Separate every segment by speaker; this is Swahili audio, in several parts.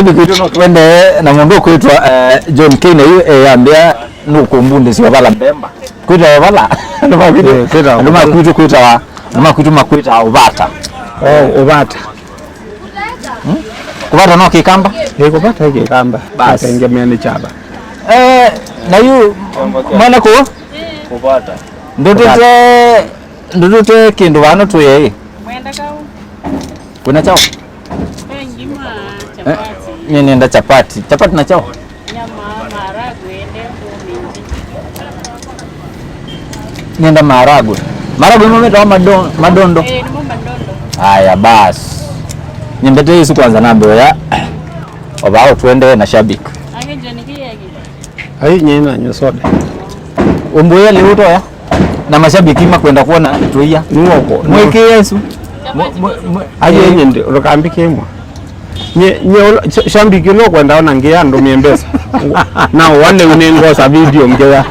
Speaker 1: mashabiki wetu twende na mundu kuitwa John K na hiyo ambia nukumbunde si wabala mbemba kuitwa wabala ndio kuitwa ubata
Speaker 2: ubata
Speaker 1: kubata no kikamba
Speaker 2: kubata kikamba basi ngemeni chaba
Speaker 1: na yu mwana ko
Speaker 3: kubata
Speaker 1: ndote kindu vano tu yeye
Speaker 4: mwenda kau
Speaker 1: kuna chao
Speaker 4: ngima chapati
Speaker 1: mimi nenda chapati na chao
Speaker 4: nyama maharagwe ndengu
Speaker 1: nenda maharagwe umemeta madondo
Speaker 4: ni madondo
Speaker 1: haya basi nyembete hizo kwanza nambo ya obao twende na shabiki
Speaker 4: angeje nikiyeki
Speaker 2: ai nyina nyosoda
Speaker 1: umbuya liuto ya na mashabiki makwenda kuona tuia
Speaker 2: nuoko
Speaker 1: mweke Yesu
Speaker 2: aje nyende lokambike mwa nye shambiki no kwenda ona ngia ndo miembesa na wale unengoza video ngia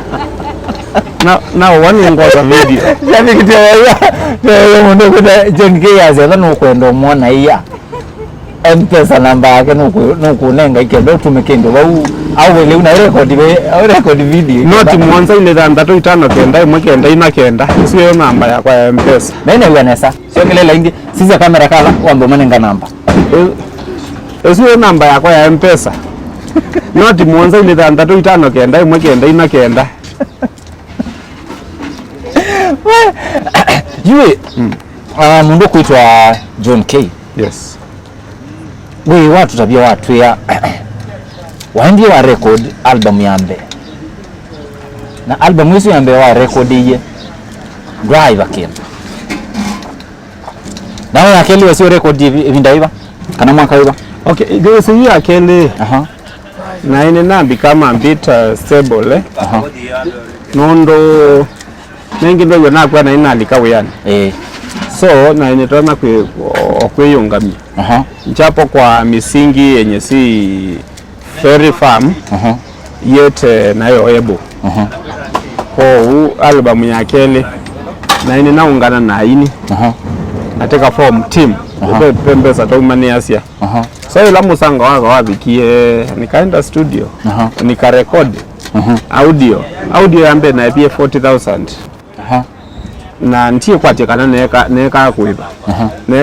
Speaker 2: na wale ngoza video
Speaker 1: shabiki tena mundu kwenda John K azela no kwenda muona iya M-Pesa namba yake nukunenga ikendo tumekendo au wele una record video
Speaker 2: noti mwanza ile tandatu itano kenda imwe kenda ina kenda sio namba ya kwa M-Pesa
Speaker 1: nene uanesa sio kelela ingi sisi kamera kala wambo manenga namba
Speaker 2: sio namba ya kwa M-Pesa noti mwanza ile tandatu itano kenda imwe kenda ina kenda
Speaker 1: yue mundu kuitwa John K
Speaker 2: yes
Speaker 1: we watu tabia watu ya waendie wa record album yambe na album hizo yambe wa record iye drive akim na wa akeli wasio record vinda hiva kana mwaka hiva
Speaker 2: okay ndio sio akeli na ine nambi kama mbita stable nondo nengi ndio na kwa na ina alikawe yani so na ine tona kweyungamia japo kwa misingi yenye si very firm yete nayo ebo kwa album ya Kele na ine naungana na ini nateka form team pembeza to mani Asia so ila musanga wako wabikie nikaenda studio nikarecord audio yambe na pia 40,000 na ntie kwatekana neka kuiba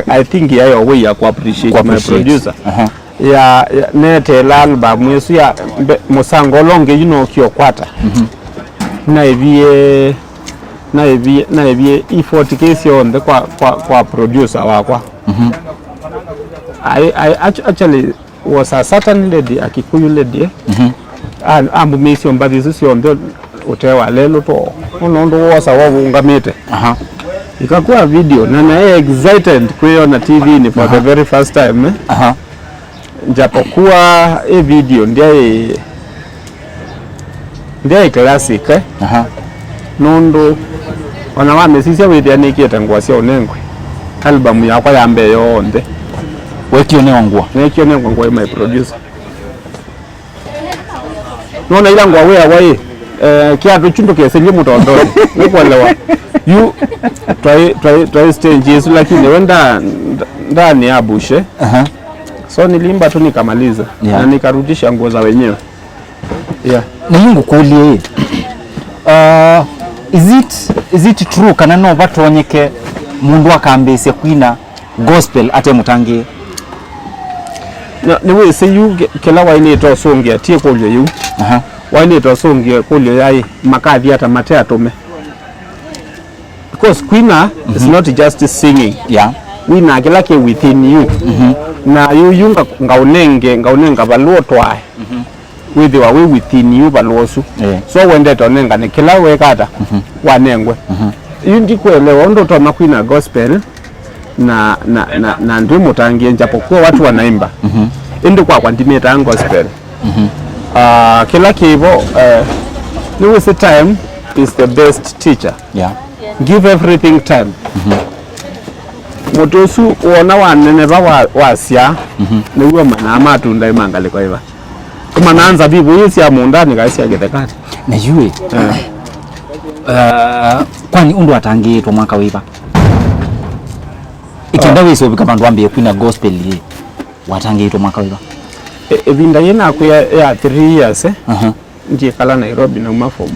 Speaker 2: I think yayo way ya ku appreciate my producer ya nete album yesu ya musango longe kiokwata na evie effort case on kwa producer wakwa I actually was a certain lady akikuyu lady ambu mission but this is on utewa lelo to unondo wosa wavungamite ikakuwa video na excited kuiona TV ni for the very first time japokuwa video ndiye classic nondo wana wamesisia withia nikieta ngwasia unengwe album yakwa yambe yonde
Speaker 1: wekio neongwa
Speaker 2: my producer nona ila ngwa we kia tuchundo kiaselie mutondoni ukwelewa you try stage yesu lakini wenda ndani ya bushe so nilimba tu nikamaliza na nikarudisha nguo za wenyewe
Speaker 1: na Mungu kulie is it true kana no batonyeke mundu akambise kwina gospel ate mutangie
Speaker 2: ni we say you kila waini to songia tie kolyo yu waini to songia kolyo yai makathi hata mate atome because kwina is not just singing wina kila ke within you na you ngaunenga balotwa with wa we within you balosu so wende to nenga ne kila we kata wanengwe yundi kuelewa ndo to makwina gospel na ndio mutangie njapokuwa watu wanaimba indi kwa ndimeta gospel kila kibo the time is the best teacher give everything time mutosu wona wanene ba wasya niwe mana matunda imangale kwa iba kuma naanza bibu yisi ya mundani kaisi ya gedekati
Speaker 1: na yue kwani undu atangitwa mwaka wiba ikenda wiso bikabandu ambie kwina gospel ye watangitwa mwaka wiba
Speaker 2: evinda yena ku ya 3 years ndiye kala Nairobi na uma form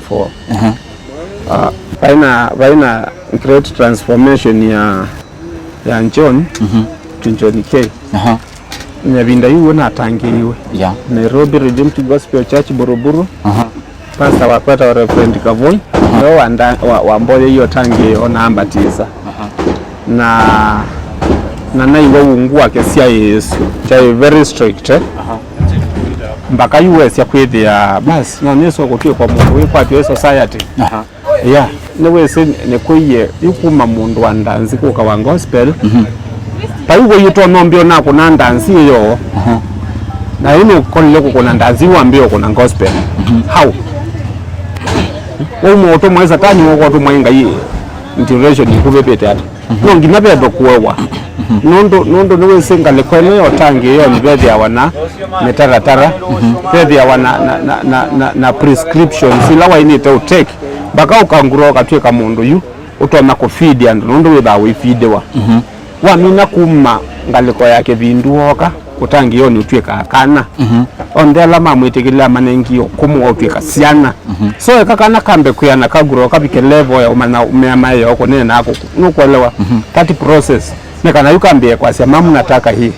Speaker 2: 4 baina great transformation ya John John K nyavinda yuwe na tangiriwe Nairobi Redeemed Gospel Church Buruburu pastor wakwata wa Reverend Kavoi wa mboye hiyo tangi onamba tisa na naiwa ungu wake sia Yesu chai very strict mpaka US ya kwithia basi na neso kutie kwa mundu kwa pia society niwese nikuye yukuma mundu wa ndanzi kuka wa gospel paiwo yito nombio na kuna ndanzi yo na yini kolile kuna ndanzi wambio kuna gospel how omuntu mweza tani okotu mwenga yi integration ikubepete ati nongi nabedo kuwewa nondo niwe singale kwene yo tangi yo nibedi awana metaratara bedi awana na prescriptions ila wa inite utake baka ukanguro katweka mundu yu utoma ko feed and nondo we bawe feedwa wa mina kuma ngaliko yake vinduoka utangi yo ni utweka kana ondela mamwetekela manengiyo kumu otweka siana so kakana kambe kuyana kaguro kapike level ya umana umema yo konene nako nukuelewa that process nekana yukambe kwa sia mamu nataka hii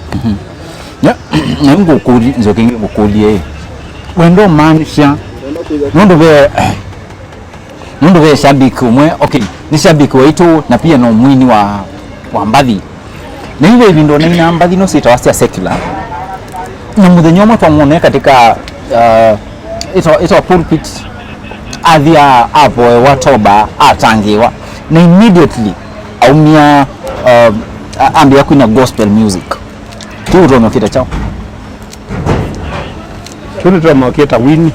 Speaker 1: ngukuli nzoke ngukulie wendo manisha nondo be shabiki umwe okay ni shabiki wetu na pia no mwini wa mbathi na hiyo vindo na ina mbathi no sita wasia secular na mudhenyo mwa twamone katika ito pulpit adhia apo watoba atangiwa na immediately aumia ambia kuna gospel music tu romo kita chao
Speaker 2: tunataka kita wini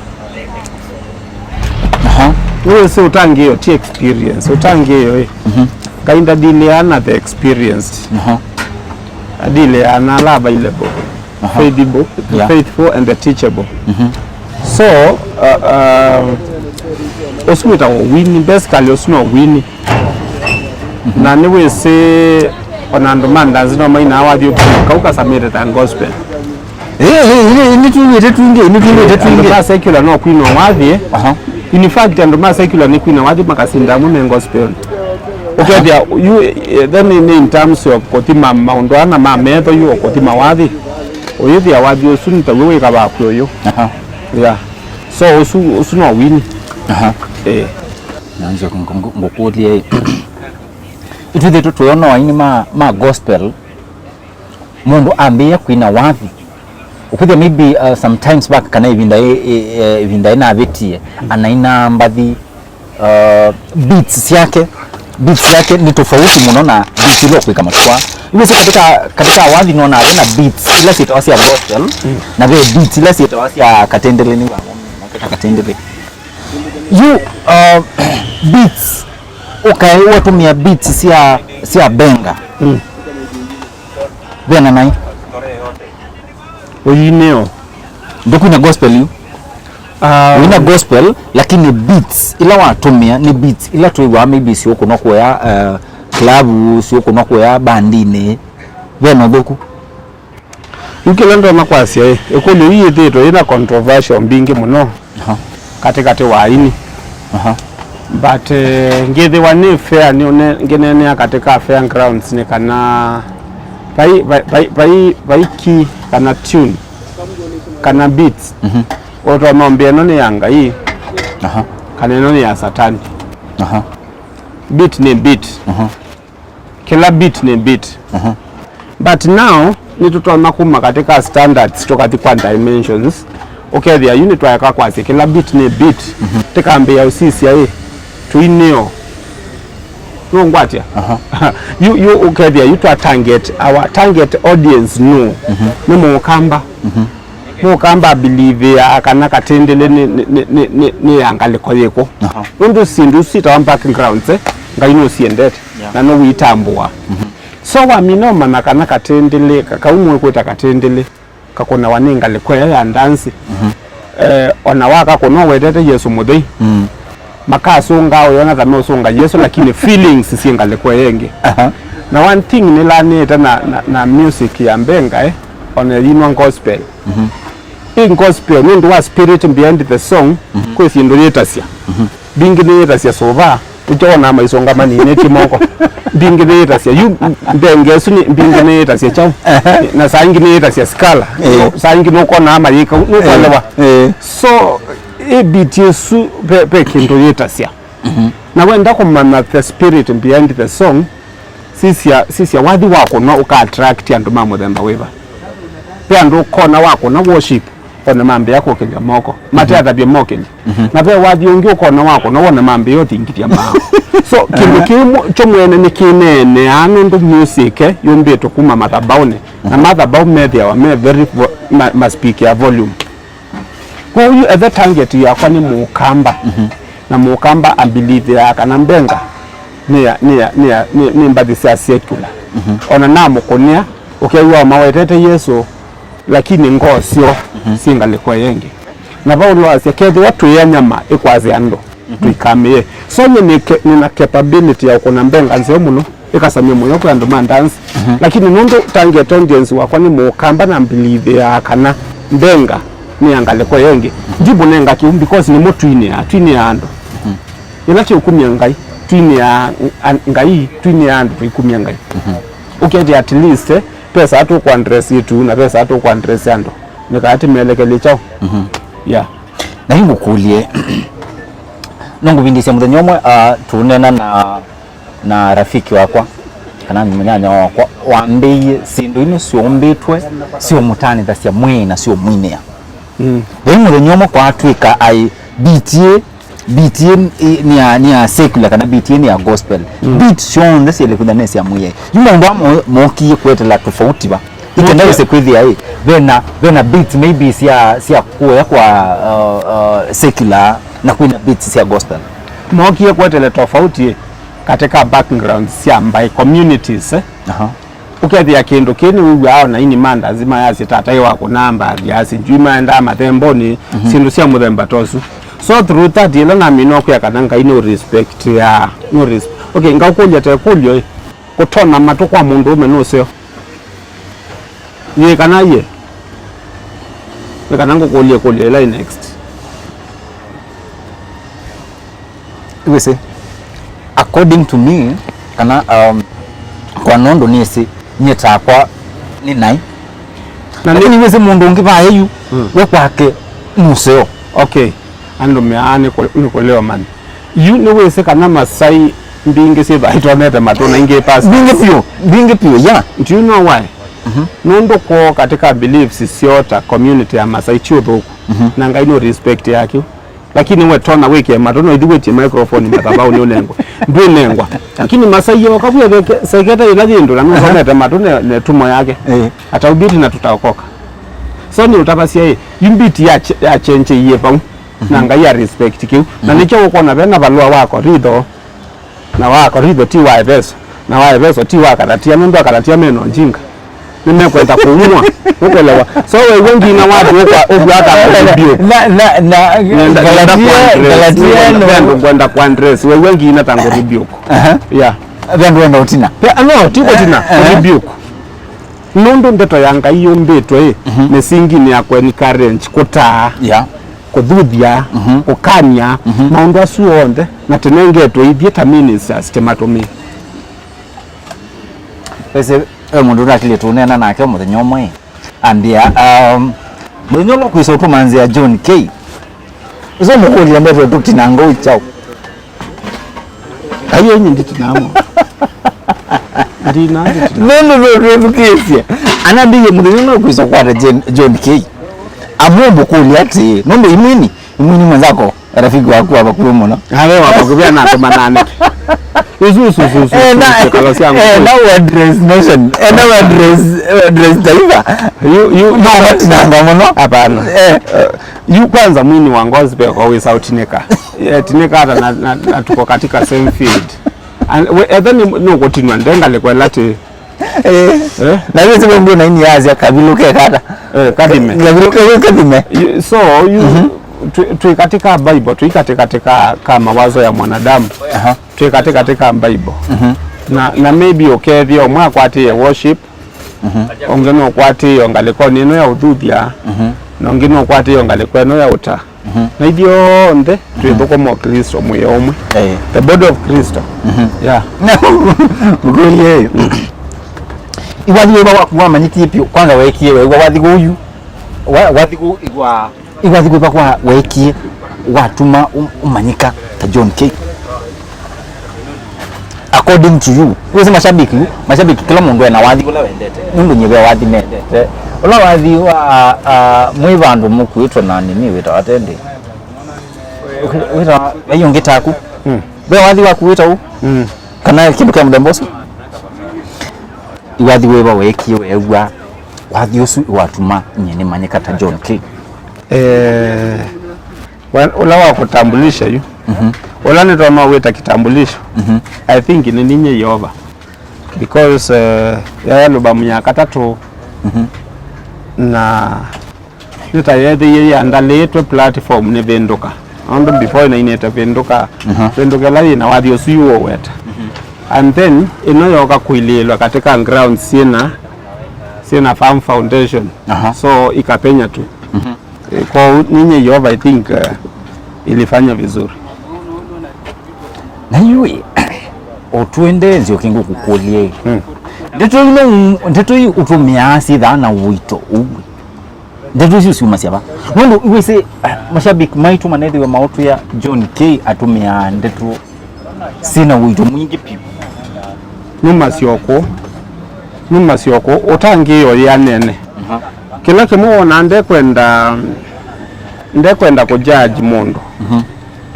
Speaker 2: wewe si utangi hiyo ti experience utangi hiyo kainda dileana the experience dileana la available faithful and the teachable so osumita wini basically osuma wini na niwe se onandumanda zino maina awadio kauka samire ta gospel
Speaker 1: ni tuinge
Speaker 2: secular no kwino wadhi in fact anduma secular ni kwino wadhi makasinda mu gospel okay you then in terms of kotima maundwana mametho yu kotima wadhi oyethi awadhi osunita wewe kabakyo yo so osu no win
Speaker 1: nanzo ngokulie ituthe tutuona waini ma gospel mundu ambia kwina wadhi ukuthe maybe sometimes back kana ivinda ina vetie anaina mbathi beats yake ni tofauti muno na beats ile kwa kama kwa hivi katika wadhi naona ana beats ile sita wasi ya gospel na vile beats ile sita wasi ya katendele ni wangu katendele you beats okay watumia beats si ya benga bena nai
Speaker 2: oyineo
Speaker 1: ndoku na gospel you wina gospel lakini beats ila watumia ni beats ila tuwa maybe si uko noko ya club si uko noko ya bandine bena doku
Speaker 2: ukilendo makwasia ekolo yithito ina controversial mbingi muno katikati wa ini but ngithi wani fair ni ngenene katika fair grounds ni kana bai ki kana tune kana beats oto mambe no ni yanga hii kana no ni ya satani beat ni beat kila beat ni beat but now ni tuto makuma katika standards to katika dimensions okay the unit wa kwa kila beat ni beat tekambe ya usisi ya tuineo ngwatia you okay there you to target our target audience no ni mukamba mukamba believe akana katendele ni angaliko yeko undu sindu sita wa backgrounds ngaino siendete na no witambua so wa minoma nakana katendele kakaumwe kweta katendele kakona waninga lekwe ya ndansi ona waka kono wedete Yesu mudei makaso ngao yona thame usonga Yesu lakini feelings singa kwa yenge na one thing nilani eta na music ya mbenga on a yinwa gospel in gospel nundu wa spirit behind the song kwe sindu yetasia bingi ni yetasia sova ukiona maisonga manine kimoko bingi ni yetasia yu ndenge suni bingi ni yetasia chao na saingi ni yetasia skala saingi nuko na amayika nuko so ebitiesu pe kindu yetasia na wenda kumana the spirit behind the song sisia wadi wako no uka attract andu mamuthemba wiva pe andu kona wako na worship ona mambe yako kenya moko mate athabie mokenya na pe wathi ungi ukona wako no wona mambe yo thingithia mao so kindu kimu chomwene ni kinene anundu music yumbeto kuma mathabaune na mathabau media wa me very speak ya volume kwa hiyo at that target yakwa ni mukamba na mukamba ability ya kana mbenga ni mbadi sia secular ona namo konia ukiwa mawetete Yesu lakini ngosio singalekwa yenge na Paulo asiakethi watu ya nyama ikwazi ando tuikamie so nina capability ya kuna mbenga nzio muno ikasamia moyo kwa ndo man dance lakini nundo target audience wakwa ni mukamba na ability ya kana mbenga ni angalekwa yenge jibu nenga ki because ni motwini ya ando inacho hukumia ngai twini ya ngai twini ya ando hukumia ngai uketi at least pesa atu kwa address yetu na pesa atu kwa address ando nikati melekele chao yeah
Speaker 1: na hingo kulie nongo bindisia muthenya umwe tunena na rafiki wakwa kana mnyanya wakwa wambie sindu ino siombetwe sio mutani thacia mwina sio mwinia Dei muthenya umwe kwa atwika ai BTA ni ya secular kana BTA ni ya gospel beat shonde sile kudane cia mwiye yuma ndo moki kwetela tofauti ba ikenda wese kwithia vena beat maybe cia kuya kwa secular na kuna beats cia gospel
Speaker 2: moki kwetela tofauti katika background cia mbai communities ukethia kindu kini wiwa na ini manda zima yasi tata wako namba yasi juma enda mathemboni sindu cia muthemba tosu so through that ila na mino kwa kananga ino respect ya no respect okay ngakulia te kulio kutona matu kwa mundu ume no seo ye kana ye kananga kulia ila next
Speaker 1: iwese according to me kana kwa nondo nisi nyeta kwa ni nai na ni wese mundu ngiba yeyu we kwake museo
Speaker 2: okay ando meane kulewa man you know wese kana Masai mbinge se ba itonete matona inge pass
Speaker 1: binge pio yeah
Speaker 2: do you know why nondo ko katika beliefs siota community ya Masai chudho na ngaino respect yake lakini we tona weke matona idiwetie microphone matabao ni olengwa ndwe lengwa lakini Masai yo kabuye seketa ilajindo na nosonete matona ne tumo yake hata ubiti na tutaokoka so ni utapasia yimbiti ya chenche yepa na ngai ya respect kiu na nicho ukona bena balua wako rido na wako rido ti wa ebeso na wa ebeso ti wa karatia ndo karatia meno njinga nimekwenda kuumwa ukolewa so we wengi na watu huko hata na galatia ndo kwenda kwa address we wengi na tango rebuke yeah
Speaker 1: then ndo utina
Speaker 2: no tiko tina rebuke nondo ndeto yanga iyo mbetwe nesingi ni akwe ni courage kutaa
Speaker 1: yeah
Speaker 2: kuthuthia ukania maundu asuonde na tenengetwe ithie ta ministers tematomi
Speaker 1: pese mundu rakile tunena nake muthenya umwe ambia muthenya lo kwisa utumanzia John K uzo mukuli ambaye tutina ngoi chao
Speaker 2: ayo nyindi tinamo ndina
Speaker 1: no kesi anambie muthenya lo kwisa kwa John K amombo kuli ati nombe imini mwenzako rafiki wako hapa kule mbona
Speaker 2: hawe wako kubia na tomanane uzusu
Speaker 1: now address nation now address taifa you no what nanga mono hapana
Speaker 2: you kwanza mwini wa Ngozi kwa we South Tineka Tineka na tuko katika same field and then no continue ndenga lekwa lati
Speaker 1: na hiyo sema ndio na ini yazi kabiluke kata
Speaker 2: kadime
Speaker 1: kadime
Speaker 2: so you tu katika Bible tu katika kama mawazo ya mwanadamu tu katika Bible na maybe okethio mwa kwati worship ongeno kwati ongaleko nino ya udhuthia nongino kwate yo ngale kweno ya uta na idio nde twithoko mo Kristo mwe omwe the body of Kristo yeah
Speaker 1: ngoliye iwathi wa manyiti pio kwanza wekie wewe wathigo uyu wathigo iwathi kwa wekie watuma umanyika ta John K according to you wewe mashabiki kila mundu ena wathi ula wendete mundu nyewe wathi mendete ula wathi wa mwivandu mukwitwa na nini wita atende wita ayongeta aku wewe wathi wa kuwita u kana kindu kya mudemboso iwathi wewe wekie wewa wathi usu watuma nyene manyika ta John K
Speaker 2: ula wa kutambulisha yu ula nito no wita kitambulisho I think ni ninye Yehova because ya albamu ya katatu na nita yeye andaletwe platform ne vendoka ando before ina ineta vendoka vendoka la ina wathi usiwo weta and then ino yoka kuililwa katika ground sina farm foundation so ikapenya tu kwa ninye Yehova I think ilifanya vizuri
Speaker 1: na yui otwende nzio kingu kukolie ndeto utumia sitha na wito uwe ndeto sio masiaba nondo iwese mashabiki maitu manethi wa mautu ya John K atumia ndeto sina wito mwingi pio
Speaker 2: numa sioko utangiyo ya nene kila kimuona ndekwenda ku judge mundu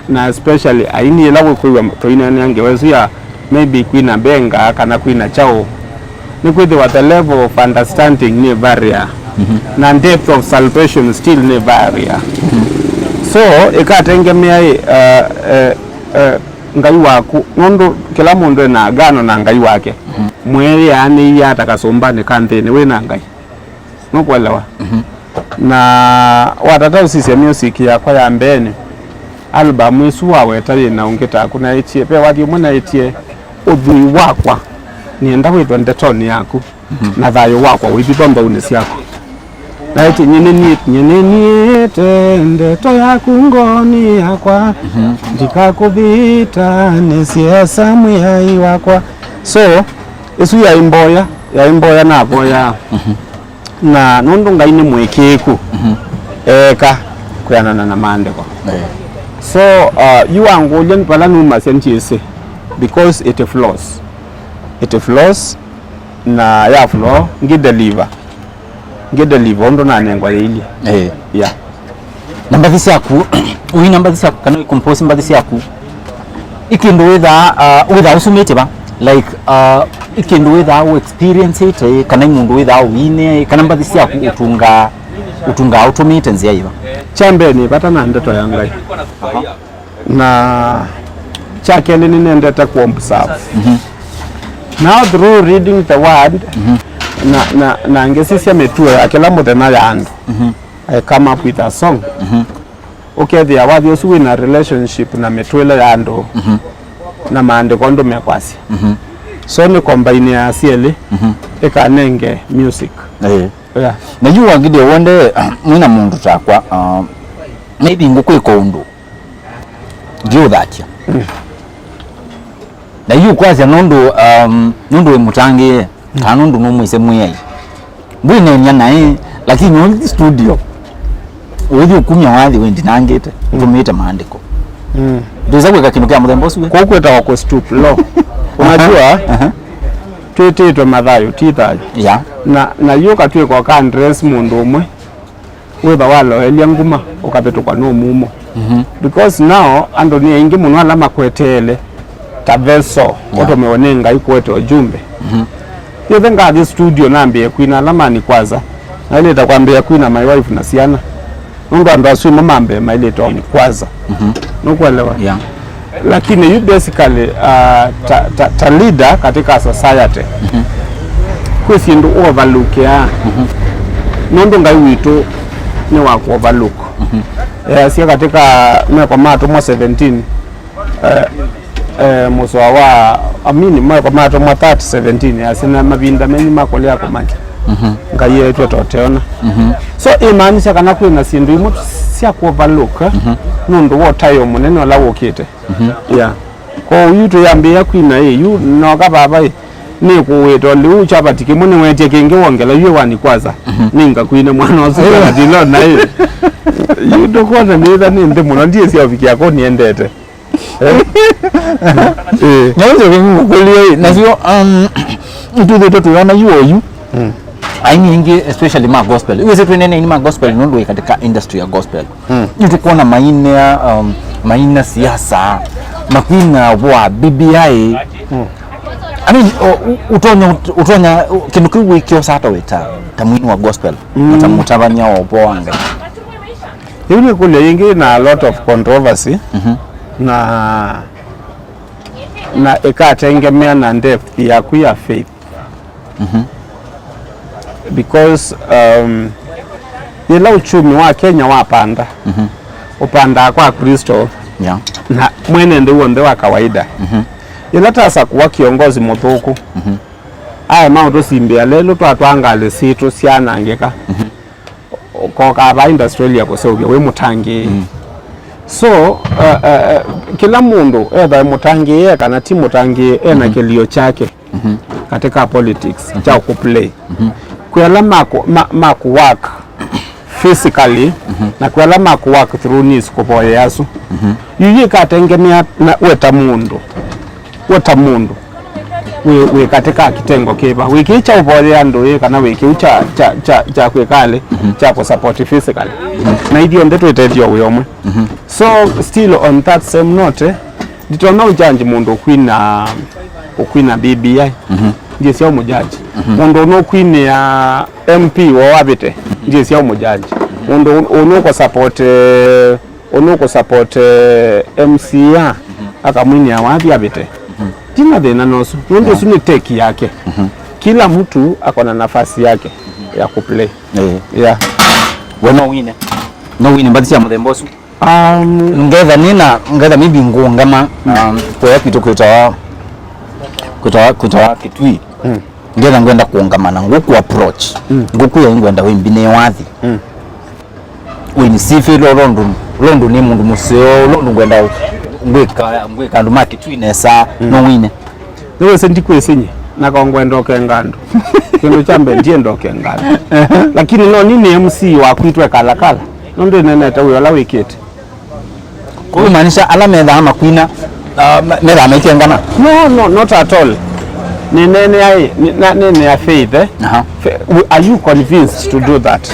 Speaker 2: na especially aini lawo kuwa toina nyange wesia maybe kuina benga kana kuina chao ni kwithe what the level of understanding ni barrier na depth of salvation still ni barrier so ikatengemea ngai waku nondo kila mundu ena agano na ngai wake mweri yani yata kasombane kanthene we na ngai nokwelewa na watata usisi music yakwa ya mbene albamu isu wawetari na ungeta kuna itie pe wathi mwana itie uthui wakwa nienda witwa ndetoni yaku na thayo wakwa withithomba unesi yako na iti nyeneni ndeto yaku ngoni yakwa ndikakuvita nesiasa mwai wakwa so isu ya imboya na boya na nundu ngai ni mwekiku eka kuyanana na mandiko so you angolia pala numa senchise because it flows na ya flow ngideliver ndo na nengwa ile yeah
Speaker 1: namba thisi yaku uyi namba thisi yaku kana compose namba thisi yaku ikindu witha usumite ba like ikindu witha experience it kana mundu witha wine kana namba thisi yaku utunga automate nzia iba
Speaker 2: chambe ni pata na ndeto ya ngai na chake ni nendeta ku observe now through reading the word na ngesisia metua akela mudena ya andu I come up with a song okay there was also in a relationship na metuela ya andu na maandiko ndo mekwasi so ni combine ya asieli ekanenge music
Speaker 1: yeah na you wangide wonde mwina mundu takwa maybe ngukwiko undu ndio that na you kwaza nondo emutange kanundu no mwise mwiyai mbwine nya nae lakini on studio wewe ukumya wathi wendi nangete tumita maandiko ndoza kweka kintu kya muthemba usu
Speaker 2: kwa kweta wako stoop lo unajua twetitwe mathayo tithayo
Speaker 1: yeah
Speaker 2: na yuka twe kwa ka dress mundu umwe wetha walo elia nguma ukapetukwa no mumo because now ando ni ingi muno ala makwetele taveso otomeone ngai kwete ujumbe yethe ngathi studio nambie kwina lamani kwaza na ile takwambia kwina my wife na siana ndo ando asu mamambe maile to kwaza nokuelewa
Speaker 1: yeah
Speaker 2: lakini you basically ta leader katika society kwesi ndo overlook ya nondo ngai witu ni wa overlook sia katika kwa mato mwa 17 muso wa amini mwa kwa mato mwa 17 asina mabinda menyi makolea kwa maki ngai yetu toteona so imaanisha kana kwina sindu imu cia ku overlook nundu wo tayo munene ola wukite yeah ko yuto yambia kwina yu no ka baba ni kuwito liu chabatike mune wetie kingi wongela yue wani kwaza ninga kwina mwana osukana dilo na yuto kona nitha ni ndi muno ndiye cia ofiki yako niendete
Speaker 1: nyazo kingi kulia na sio ntuthito tuona yu nyingi especially ma gospel iwe zetu nene ni ma gospel nundu katika industry ya gospel nitukuona maina siasa makwina wa BBI I mean utonya kindu kiu wikio sata weta tamwini wa gospel mutamutabanya oboanga
Speaker 2: yule kule ingi na a lot of controversy na ikatengemea na depth ya kuya faith because ila uchumi wa Kenya wapanda upanda kwa Kristo na mwenende uonde wa kawaida ila tasa kuwa kiongozi muthuku aya maundu simbia lelo twatwangale situ cianangika ko kaba Australia kuseubia we mutangi so kila mundu either mutangi ye kana ti mutangi ena kilio chake katika politics cha kuplay kwela maku work physically na kwela maku work through nis kupoya yasu yuyi katengemea na weta mundu we katika kitengo kiba wiki cha upoya ndo ye kana wiki cha kwekale cha ku support physically na idio ndeto itedio uyomwe so still on that same note ditona ujanji mundu kwina BBI ndiye sia umujaji mundu no kwini ya MP wa wabite ndiye sia umujaji mundu unuko support MCA akamwini ya wapi abite tina dena nosu mundu suni take yake kila mtu akona nafasi yake ya kuplay yeah
Speaker 1: no wine mbati ya mudembosu ngetha mibi ngungama kwa kitu kutoa kitui ngetha ngwenda kuungamana nguku approach nguku ya ngwenda wimbine wathi wini sifi londo ni mundu museo londo ngwenda ngweka ndo kitui nesa no wine
Speaker 2: niwe sendi kwesenye nakongwenda okengandu kindu chambe ndiye ndokengandu lakini no nini MC wa kuitwe kalakala nondo neneta uyo la wikete
Speaker 1: kwa maanisha ala metha makwina metha maikengana
Speaker 2: no not at all nene ya faith are you convinced to do that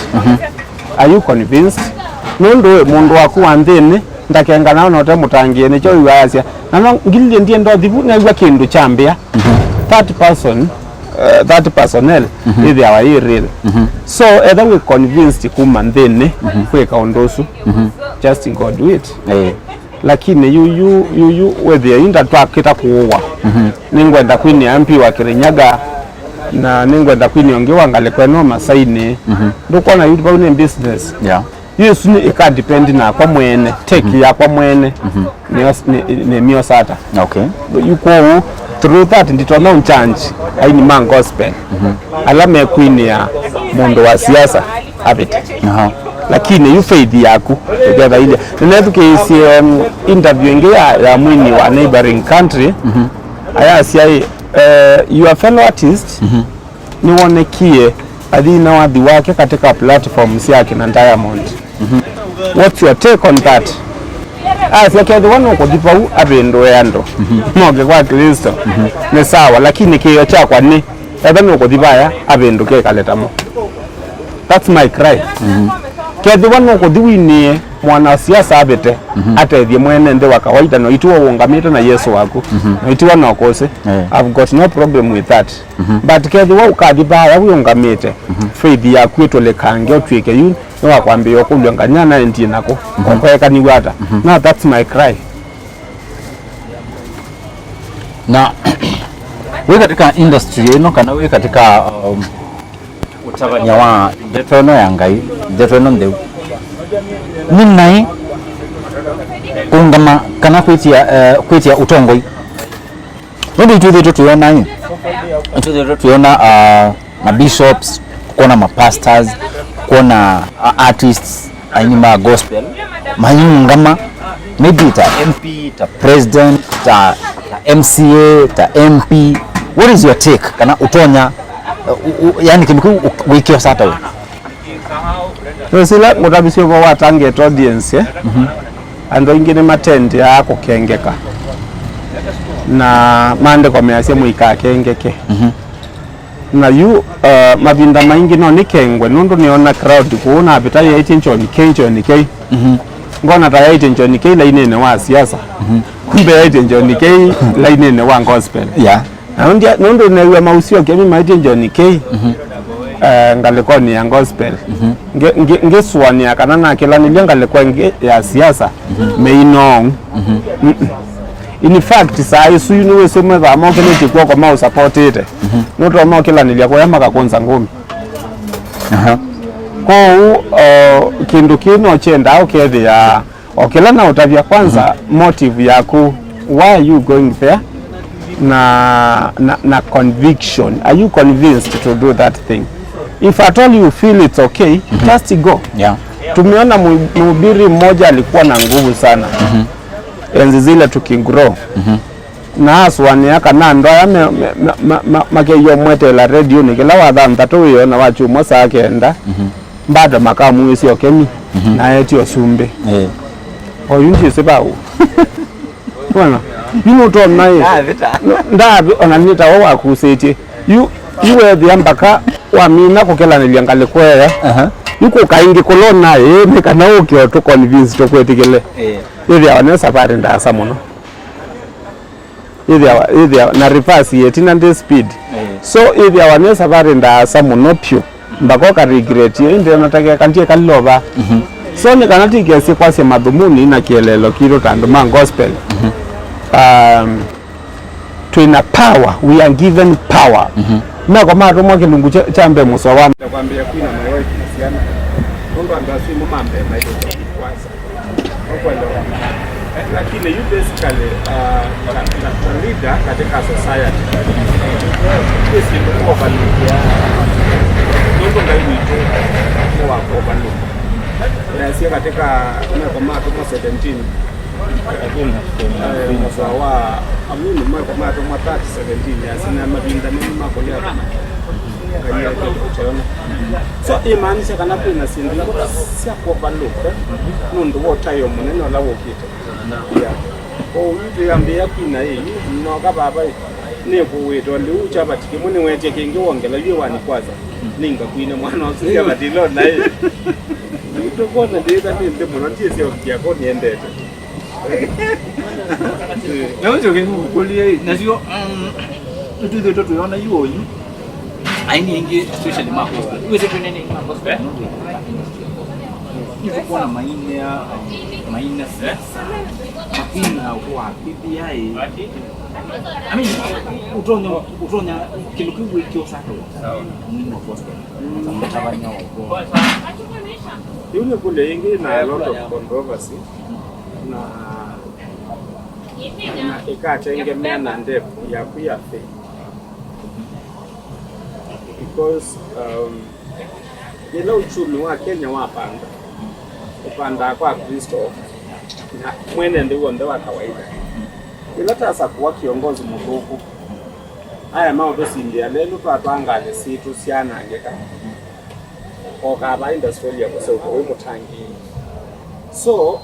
Speaker 2: are you convinced nondo mundu waku wanthini ndakengana no te mutangie ni cyo iwasia na ngilile ndiye ndo thibu na igwa kindu chambia that personnel is our real so either we convinced kuma nthini kweka undosu just God do it lakini you whether inda twakita kuwa ningwenda kwini MP wa Kirinyaga na ningwenda kwini ongewa ngale kweno masaini ndukona yutu baune business yesu ni ika depend na kwa mwene take ya kwa mwene ni mio sata yuko through that nditona unchange aini man gospel alama kwini ya mundu wa siasa abite lakini yu faith yaku together ile nenethukiisi interview ingi ya mwini wa neighboring country aya siai your fellow artist ni wonekie adina wathi wake katika platforms yake na Diamond what's your take on that asia kedhi wano kuthipa abendo yando moge kwa Kristo ni sawa lakini kiyo chakwa ni edhano kuthipa ya abendo ke kaletamo that's my cry kedhi wano kuthiwinie mwana siasa abete atethie mwene nde wa kawaida no ituwa uungamite na Yesu waku no ituwa no kose I've got no problem with that but kedhi wa ukathipa ya uungamite faith yaku itolekange otwike yu no wakwambia okulwanganya na ndi nako okweka ni wata now that's my cry
Speaker 1: na we katika industry ino kana we katika utabanya wa detono ya ngai detono ndeu ninai ungama kana kwitia utongoi ndio tuona na bishops kuona mapastors, kuona artists aini ma gospel mayungama maybe ta MP, ta president, ta MCA, ta MP. What is your take kana utonya yani kimiku wikio sata we
Speaker 2: sila mutabisio wa target audience ando ingine matende ya kukengeka na mande kwa measia muika kengeke na yu mavinda maingi no nikengwe nundu niona crowd kuona apita ya itinchoni kei ngona ta ya itinchoni kei la inene wa siasa kumbe ya itinchoni kei la inene wa gospel na nundu newe mausio kemi ma itinchoni kei ngalikuwa ni ya gospel ngeswani akanana kila nilikuwa ya siasa meinong in fact sai su niwe sema za mo kile tikwa kwa mau support ite noto mo kila nilikuwa ya maka konza ngumi ko kindu kino chenda au kede ya okela na utavya kwanza motive yako why you going there na conviction, are you convinced to do that thing? If at all you feel it's okay, just go. Tumeona mhubiri mmoja alikuwa na nguvu sana enzi zile tukigrow na aswani akanando ya makeyo mwete la radio nikila wadhanta tuyo na wachuma sakenda bado makamu isi okemi na eti osumbe oyunji sebawo bwana you to naye ndabi onanita wa kuseti you were the ambaka wa mina kokela niliangale kwera yuko kaingi kolona mekana okyo to convince to kwetikele ili awane safari ndasa muno ili na reverse yetina ndi speed so ili awane safari ndasa muno pyo mbako ka regret inde nataka kantie kaliloba so ni kanati kiasi kwa sema madhumuni na kielelo kilo tando man gospel to in a power we are given power na kwa maana mwa kilungu chambe musowa nakwambia kuna mayo kisiana ndo andasi mumambe na hiyo kwanza lakini you basically leader katika society this is kwa familia ndo ndio wito kwa familia na sio katika kwa maana 17 mwasawa amuni mwa kwa maana 17 asina mabinda mimi makolia kaya kuchona so imaanisha kana pina sindi sia kwa baluka nundo wotayo muneno la wokita yambia kina hii noka baba ne kuweto liucha batike mune wete kenge wongela yiwani kwaza ninga kuina mwana osia batilo naye utokona ndeza ndinde munotie sio yako niendete nazo kengukulie nasio tuzo tutuona yuo aini ingi especially mako uweze kunene mako hizo kuna maina sasa makina kwa PPI I mean utonya kilukiwe kio sako mimo gospel mtabanya wako yule kule ingi na lot of controversy na ikatengemea na ndefu ya kuyafe because ila uchumi wa Kenya upanda kwa Kristo na mwene ndio wa kawaida ila tasa kuwa kiongozi mkuu haya mambo sindia lelo twatwangale situ siana ngeka okaba industry ya kusoko wemutangi so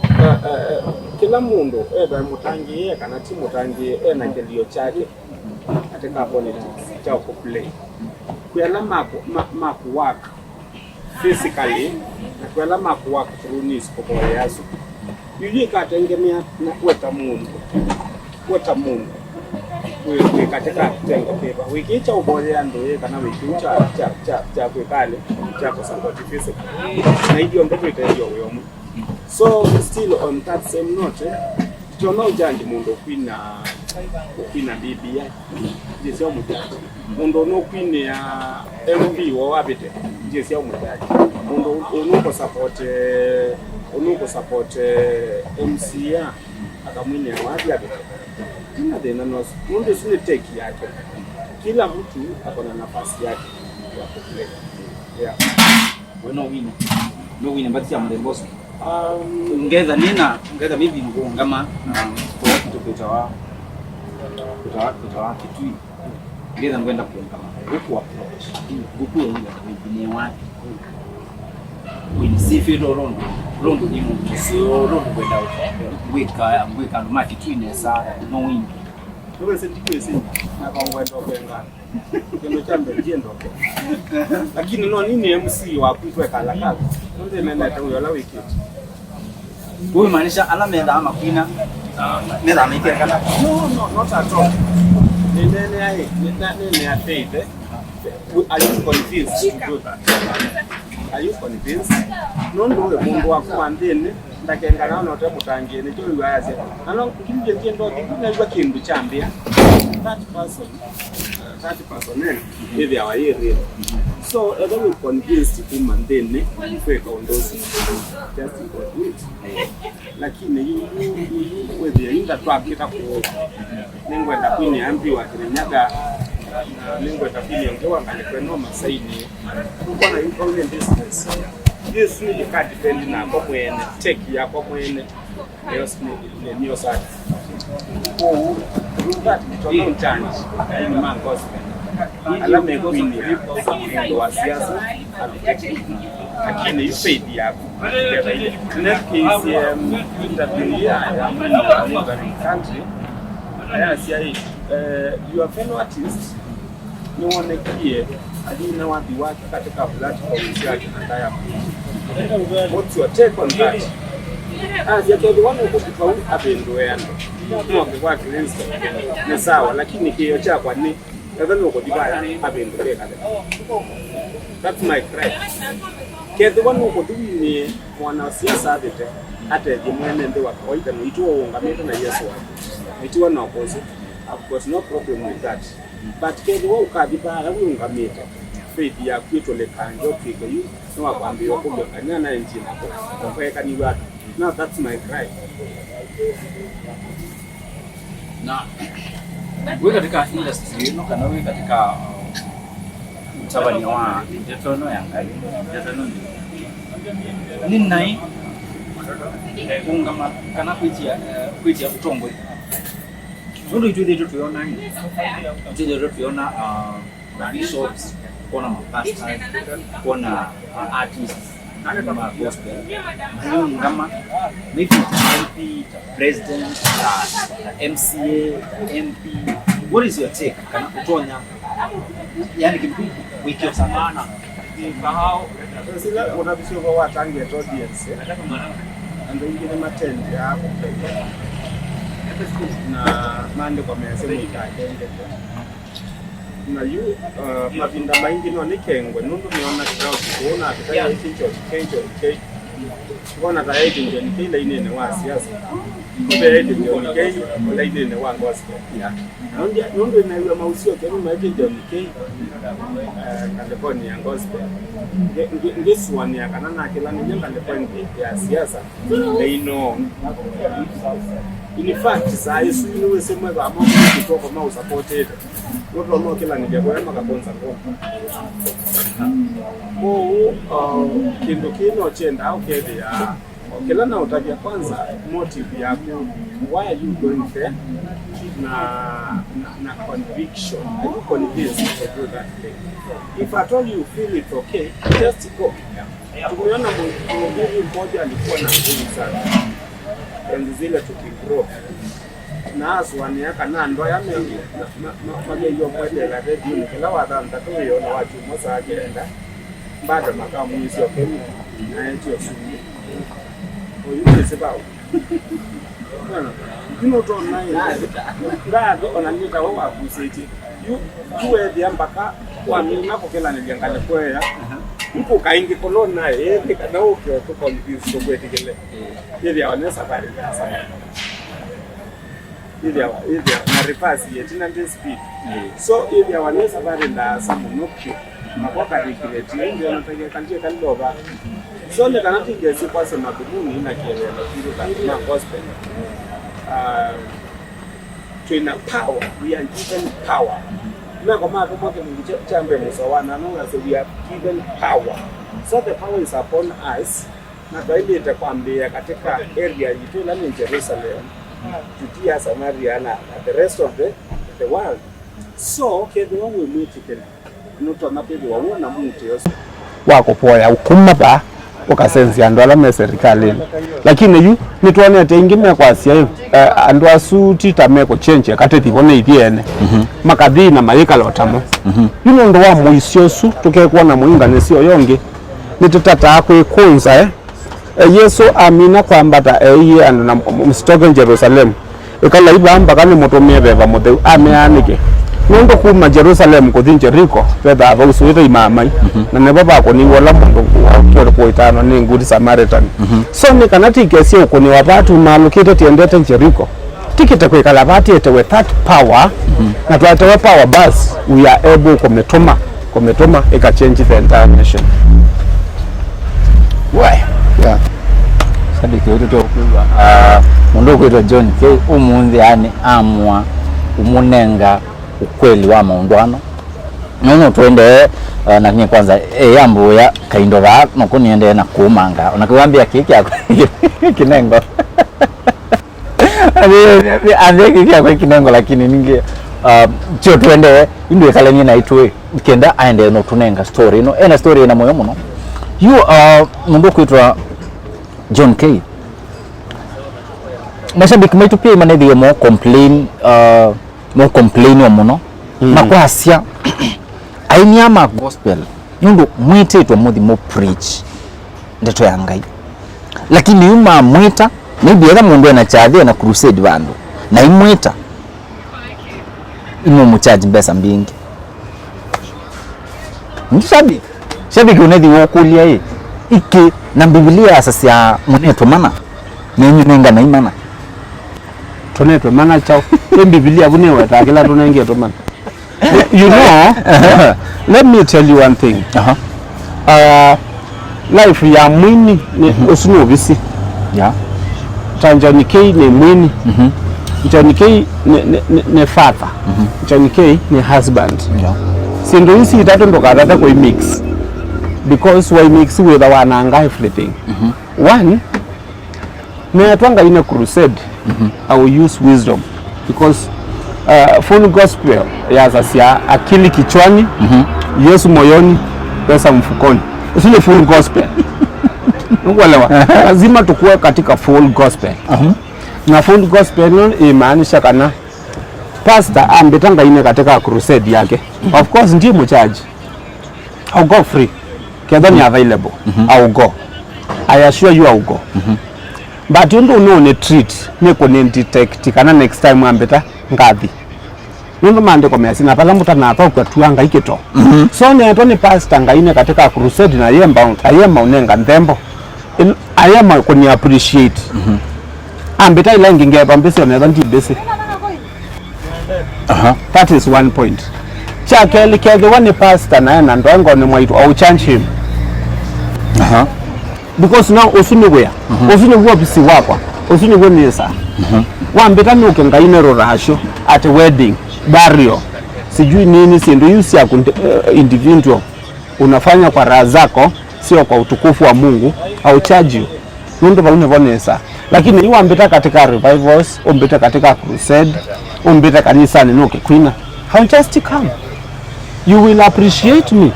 Speaker 2: kila mundu mutangi kana timu tangi na kilio chake katika politics cha kuplay kuela maku work physically na kuela maku work through nis kwa yaso yuli katengemea na kuweta mundu wewe katika kitengo pepa wiki cha uboya ndio kana wiki cha kwekale cha support physical na hiyo ndio itayo wewe so still on that same note tunaona ujandi mundu kwina BBI jesi au mutaji mundu no kwina ya MB wa wabite jesi au mutaji mundu unuko support MCA akamwini wapi abite tina dena no mundu sine take yake kila mtu akona nafasi yake ya kuplay
Speaker 3: Yeah.
Speaker 5: We no win but ya mlemboso. Ngeza mimi ngoma kwa kutoka kitui. Ngeza ngwenda kuongama. Huku approach. Huku ni wapi? Winsifi rondo ni mu so rondo kwenda weka ndo mati twine sa no win.
Speaker 3: Wewe sentiki na kwa ngwenda kwenga. Kendo chambe jendo. Lakini no nini MC wa kuitwa kala. Ndio nenda huyo la wiki.
Speaker 5: Wewe maanisha alamenda ama kuina nenda ameikia kala.
Speaker 3: No, not at all. Nene ya faith. Are you convinced to do that? Are you convinced? Nondo we mungu wakuambeni ndakenga naona utamutangieni cyo bibaze. Ano kinje ngendo kinajwa kindu chambia. That person maybe our area. So I don't convinced to mandene ifeka ondozi just to do it. Lakini you whether you that track kita ko ningwenda kwini ambiwa kinyaga ningwenda kwini ngewa ngale kweno masaini kwa na you business. Yes ni ka depend na kwa mwene take ya kwa mwene yes ni new side. Oh that to change in man gospel. Alame kwini ndo wa siasa lakini you paid yako. Next is interview in country. You are fellow artist. No one here. I didn't know what the work katika platform yake nataya. What's your take on that? As you told one of the people abendo yando. No kwa Kristo. Ni sawa lakini kio chako ni nadhani uko dibaya abendo kale. That's my cry. Kedhi wanu uko ni wanasiasa abete hata jimwene ndio wa kawaida na ituo ungamete na Yesu wako. Ituo na opposite. Of course no problem with that. But kedhi wao kadibara ungamete. Faith ya kwetu le kanjo kike yu no wakwambia kumbe kanyana njini kwa kwa kaniwa. Now that's my cry.
Speaker 5: Na wewe katika industry no kana wewe katika mtabani wa ndetono yangali ndetono ni nai ungama kana kuitia utongwe ndio itwe tuona nini ndio tuona bishops kuna mapastors kuna artists kama gospel ungama maybe MP president MCA MP. What is your take kana kutonya yani kipi wiki ya samana
Speaker 3: How sila unabisho kwa target audience and ingine matende hapo na mande kwa mesemo ikagenge na yu mavinda maingi no nikengwe nundu niona kirao kuona atakaye hicho kuona tayari ndio nikile ine ne wa siasa kumbe ndio nikile wala ine ne wa gospel ya nundu na yu mausio kwa maji ndio nikile California gospel ngeswani akanana kila nyanga California ya siasa they know in fact sai sinu wesemwe ba mo kutoka ma supported wote wao kila ningekuwa makaponza kwa kindo kino chenda au kede ya kila na utabia kwanza motive yako why are you going there na conviction are you convinced to do that thing if at all you feel it okay just go. Tumeona mmoja mmoja alikuwa na nguvu sana enzi zile tukigrow na aswani yaka na ndo yame mageyo kwende la radio kila wadanda tu yona watu mosa agenda bado makamu sio kemi na hiyo sumi oyu sebao you to nine ngado onanyika wa kuseti you were the ambaka kwa mimi napokela niliangalia kwa ya mpo kaingi kolona kana uke to convince to kwetikele hivi awanesa bali sana hivi na reverse yetina ndi speed so hivi awanesa bali nda samunokyo makwaka dikireti ndio nataka kantie kandoba so le kana tigesi kwa sema biduni ina kielewa kitu kama gospel to in power we are given power na kwa maana kama chambe msawana na so we are given power, so the power is upon us na daili itakwambia katika area yetu na Jerusalem Judea Samaria na the rest of the world. So kedwa we meet it noto na pedwa wona mtu yose
Speaker 2: wako poya ukuma ba ukasenzi andwala me serikali lakini yu nitwane tengime kwa sia andu asuti tameko change kate tibone ithiene makathi na mayika lotamo yuno ndo wa muisiosu tukekuwa na muinga nesio yonge nitutata kwikunza Yesu amina kwambata eye andu na mstoke Jerusalem ikala ibamba kane mutumie beba mutheu ameanike nondo kuma Jerusalem kuthi Jericho betha abausuite imamai na nebo bako ni wala mundu wa kuitana ni Good Samaritan so ni kana tikesi ukuni wa watu malukite tiendete Jericho tikite kwikala bati ete with that power na twatewe power bus we are able kometoma ika change the entire nation.
Speaker 1: Why? Yeah. Sadiki uto kuwa mundu kwitwa John K umunthi yani amwa umunenga ukweli wa maundwano nono twende na kinyi kwanza yambo ya kaindo ba noko niende na kumanga unakiwambia kiki yako kinengo ande kiki yako kinengo lakini ninge cho twende indwe kale ni naitwe kenda aende no tunenga story no ena story ina moyo muno you mundu kwitwa John K mashabiki maitu pia imanethie mo complain wa muno na kwasia aini ama gospel nyundu mwititwe muthi mo preach ndeto ya Ngai lakini yuma mwita maybe ega mundu ena chathi na crusade vandu na imwita imo muchaji mbesa mbingi shabiki unethi wokulia iki na Biblia asasi muneto mana nenyu nenga na imana
Speaker 2: tonetwe mana chao Biblia bunewe takila tunenge to man you know let me tell you one thing life ya mwini ni usunu visi
Speaker 1: yeah
Speaker 2: John K ni mwini John K ni father John K ni husband
Speaker 1: yeah
Speaker 2: sindu isi itatu ndokatata kwa mix because why mix with wananga everything one Neatwanga in a crusade, I will use wisdom because full gospel yazasia akili kichwani, Yesu moyoni, pesa mfukoni. Usije full gospel. Unaelewa? Lazima tukue katika full gospel. Na full gospel imaanisha kana pastor ambetanga ine katika crusade yake. Of course ndiye mchaji. I'll go free. Kedha ni available. I'll go. I assure you I'll go. But you don't know treat me detect kana next time ambeta ngathi nondo mande komesi na pala muta na pa kwatuanga iketo so ne to ni pastor ngaine katika crusade na ayemba unenga ndembo ayema kuni appreciate ambeta ile nginge pambese na ndanti bese that is one point chakeli the one pastor na ndongo ni mwaitu au change him because now usunigwea usunigwa bisi wakwa usunigwa nisa wambeta nuke ngaine rorasho at wedding burial sijui nini sindu yusi ya individual unafanya kwa raha zako sio kwa utukufu wa Mungu au charge nundo ba unevonesa lakini yu ambeta katika revivals umbeta katika crusade umbeta kanisani nuke kwina how just come you will appreciate me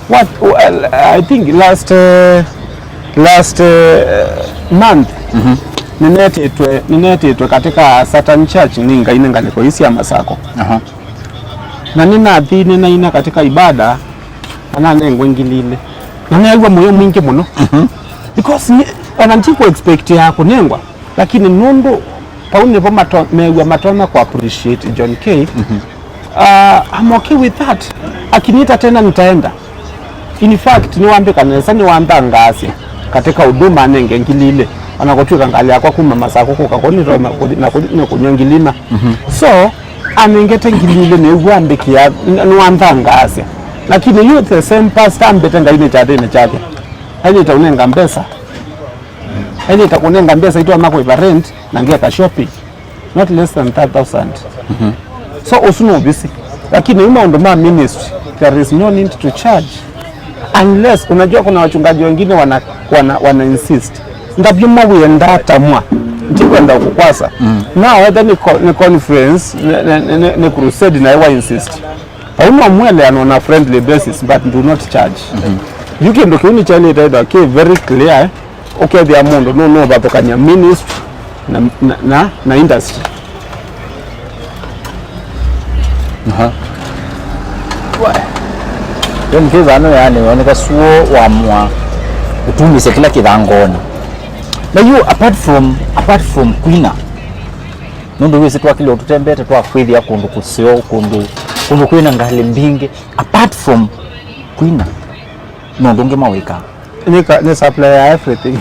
Speaker 2: what I think last month ninetitwe katika Satan Church ninga inenganiko isi ya Masako na ninathi nina katika ibada ananengwe ngilile na naigwa moyo mwingi muno because anantiko expect yako nengwa lakini nundu paune po megwa matona kwa appreciate John K I'm okay with that akinita tena nitaenda in fact niwaambe kanisa niwaamba ngasi katika huduma nenge ngilile anakotuka ngali yakwa kuma Masako kokakoni na kunyangilima so amengete ngilile newaambe kia niwaamba ngasi lakini you the same pastor ambete ngaine chake hani taunenga mbesa hani itakunenga mbesa itwa mako iba rent na ngia ka shopping not less than 3000 so usunu obisi lakini maondo ma ministry there is no need to charge unless unajua kuna wachungaji wengine wana insist ndabyuma wenda tamwa ndikwenda kukwasa now whether ni conference ni crusade na ewa insist hauna mwele on a friendly basis but do not charge you can do kuni chani itaida okay very clear okay the amount no batokanya ministry na industry
Speaker 1: Yon kizano yani wanika suo wa mwa utumise kila kithangoni. Na you apart from Kwina nundu wisi twa kile ututembete twa kwithia kundu kusio kundu Kwina ngali mbinge apart from Kwina nundu ngimawika
Speaker 2: ni supply everything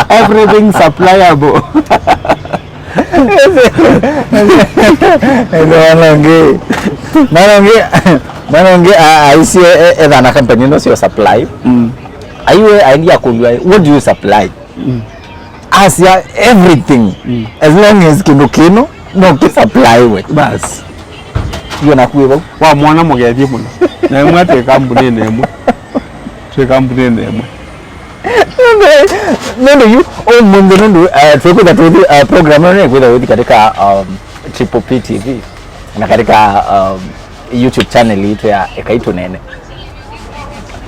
Speaker 2: everything supplyable
Speaker 1: Manonge I see a company no your supply. Aiwe idea kulwa what do you supply? As ya everything as long as kinukino no ki supply we bas. Yo nakuwa
Speaker 2: wa mwana mugethi muno. Na mwate kambuni nemo. Twe kambuni nemo.
Speaker 1: No you all mundu nundu tuko da program na kwenda katika Triple P TV na katika YouTube channel yetu ya Ekaito Nene.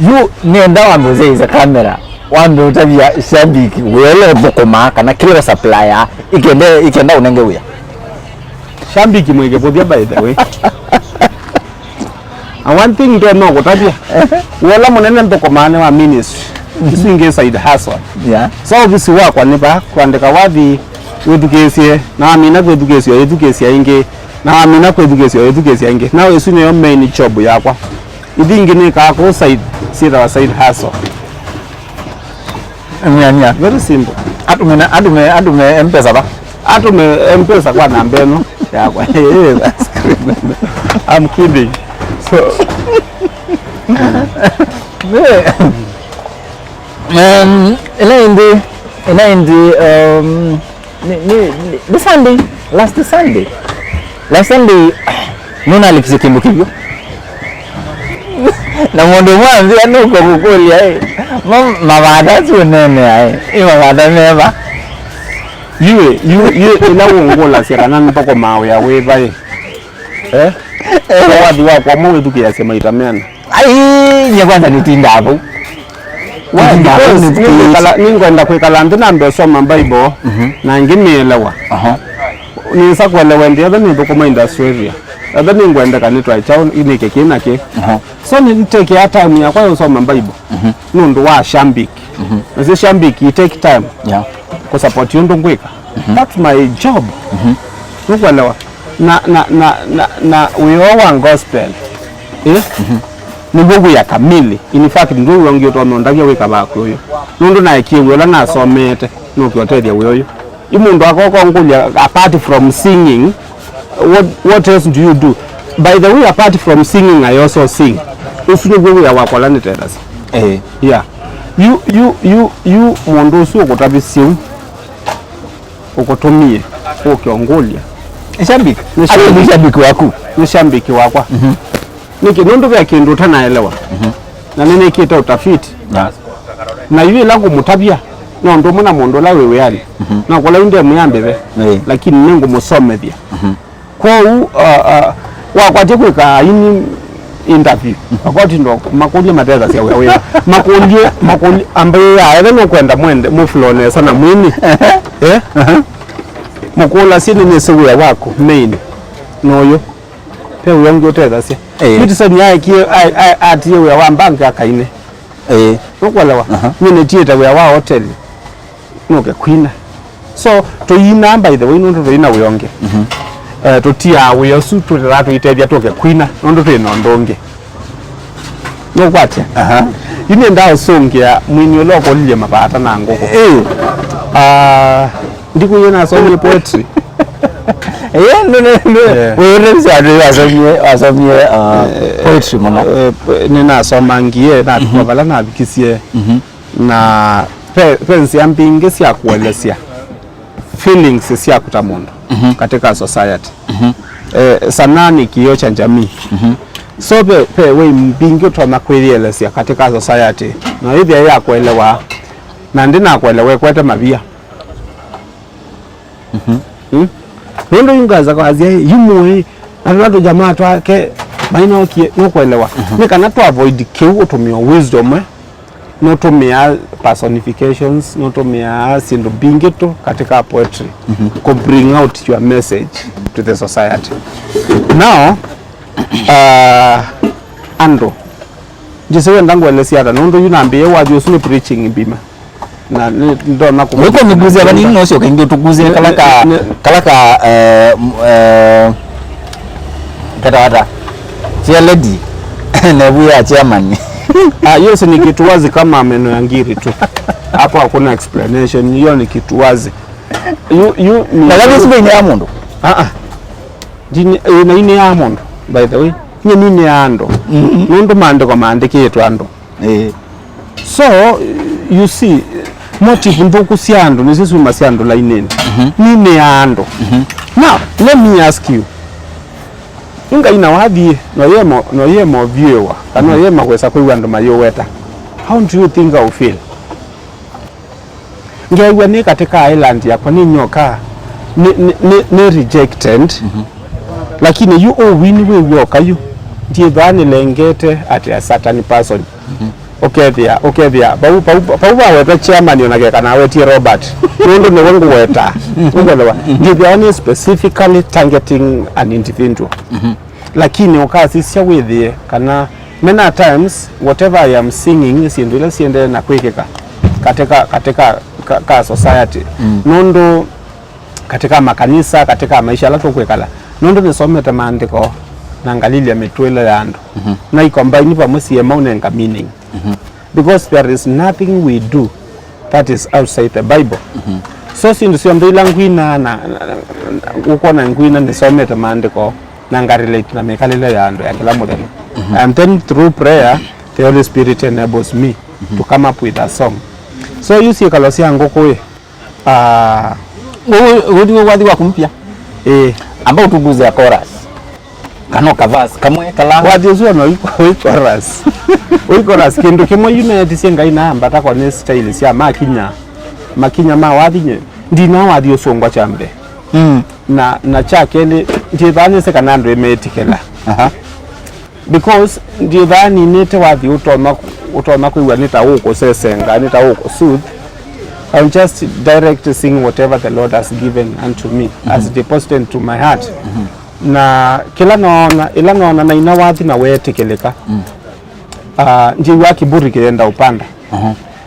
Speaker 1: You nenda wambuze za kamera wambe utabia shabiki wele bokoma kana kile supplier ikenda unenge uya
Speaker 2: shabiki mwege bodia by the way. And one thing to know kutabia wala munene bokoma wa ministry isinge side hustle
Speaker 1: yeah
Speaker 2: so obviously wa kwa niba kwandika wathi wedukesie na amina wedukesie edukesie inge na amina wedukesie inge now isune yo main job yakwa idingi ni ka ko side side hustle
Speaker 1: anya
Speaker 2: very simple
Speaker 1: adume mpesa ba
Speaker 2: atume mpesa kwa nambeno yakwa that's great. I'm kidding so
Speaker 1: last Sunday nuna alikisikimbu kivyo na mwondo mwanzi ya nuko kukuli ya mawada tunene ya mawada meba
Speaker 2: yue ila uongola siya kanani pako mawe ya weva wadi wako mwe duke ya sema itamena
Speaker 1: nye kwanza nitinda hapo
Speaker 2: ningwenda kwikala ndinambe soma Bible na ngimielewa nisa kuelewa ndi other ni boko industry area other ni ngwenda kanitwa chao inike kinake so ni take ya time ya kwa soma Bible nundu wa shambiki nasi shambiki it take time ku support yundu ngwika that's my job nukuelewa na we all want gospel ni gugu ya kamili in fact ndu wangi utono ndavya wika bako yo nundu na ikiwe la na somete nukyotedia weyo imundu akoko ngulya apart from singing what else do you do by the way apart from singing I also sing usunu gugu ya wakola ni tedas yeah you mundu usu kutabisiu ukotumie ukiongulya
Speaker 1: shabiki waku
Speaker 2: ni shambiki wakwa niki nundu vya kindu tanaelewa na nene kita utafiti na yue langu mutabia na ndo muna mondo la wewe yali na kwa launde muyambebe lakini nengu musomethia kwa wakwate kwika ini interview wakati ndo makulie mateza sia wewe makulie ambaye ya no kwenda mwende muflone sana mwini mukula sini ni siku ya wako main noyo pe uyongi uteza sia kitu sani yake ati ya wambanga akaine nokwalewa nyine theater we wa hotel noke Kwina so to yina by the way ndo to yina uyonge to tia we osu to ratu itedia toke Kwina ndo to inondonge nokwatya yine ndao songia mwini loko lile mapata na ngoko ndiko yena songe poetry
Speaker 1: wasomye poetry mona
Speaker 2: nina somangie na tukovala na bikisie na pensi ambinge sia kuelezea feelings sia kutamundu katika society sanaa ni kioo cha jamii. So pe we mbingi utona kwirielesia katika society na hivi ya kuelewa na ndina kuelewa kwete mabia Nendo yungaza kwa azia yumwe na jamaa twake maina no kuelewa ni kana to avoid kiu utumia wisdom no tumia personifications no tumia sindu bingito katika poetry to bring out your message to the society. Now ando jisewe ndangu elesiata nondo yunambie wathi usuni preaching bima na ndo nako
Speaker 1: weko miguzi abani no sio kaingi tuguzi kalaka kada tia lady na buya chairman
Speaker 2: yes ni kitu wazi kama meno ya ngiri tu hapo hakuna explanation, hiyo ni kitu wazi.
Speaker 1: Na gabi sibe ni amondo
Speaker 2: jini na ini amondo by the way nye nini ando ndo mande kwa maandike yetu ando so you see motive ndoku siando ni sisi masiando la inene nini ando now let me ask you inga ina wathi no yemo viewer kana yema kwesa kwa ando mayoweta, how do you think I feel ngewa ni katika island ya kwa ni nyoka ni rejected lakini you all win we work you ndiye bani lengete at a certain person okay there bauba weta chairman yonageka nawe ti Robert ndo ne wangu weta ngelewa ndiye bani specifically targeting an individual lakini ukasisia with kana many times whatever I am singing siendele siende na kwekeka katika society nondo katika makanisa katika maisha la kwekala nondo nisomete maandiko na ngalili ya metwele yando na icombine pamosi ya maunenga meaning because there is nothing we do that is outside the Bible so sindu sio mbila ngwina na uko na ngwina nisomete maandiko na ngarelate na mekalile yando ya kila modelo and then through prayer the Holy Spirit enables me to come up with a song. So you see kalosia ngoko
Speaker 1: udi wathi wa kumpia ambao tuguze ya chorus kano kavas kamwe kala
Speaker 2: wathi uzo no chorus chorus kindu kimwe unity senga ina ambata kwa ne style sia makinya ma wathi nye ndina wathi usongwa chambe na chake ni ndivani se kanando emetikela because ndivani nete wathi utoma kuiwa nita uko sesenga nita uko soothe. I'm just direct seeing whatever the Lord has given unto me as deposited into my heart na kila naona na ina wathi na wetekeleka njiwa kiburi kienda upanda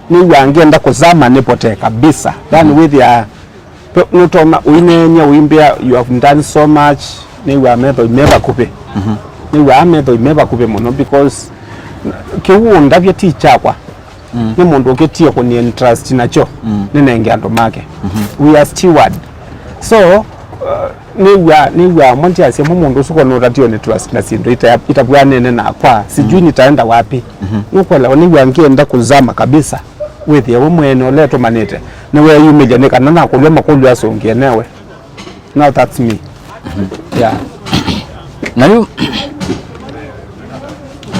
Speaker 2: ni yangeenda kuzama nipote kabisa then with ya nutoma uinenya uimbia you have done so much ni wa metho imeba kupe ni wa metho imeba kupe muno because kiwunda bya teacher kwa ni mundu uketie ko ni interest nacho ninenge ando make we are steward so ni wa monti asia mundu usuko no ratio ni trust na sindo itabwanene na kwa sijui nitaenda wapi nuko la ni wangeenda kuzama kabisa with ya mwene leto manete ni we yumeja ne kana na kulema kulwa asongie newe now that's me yeah
Speaker 1: na yu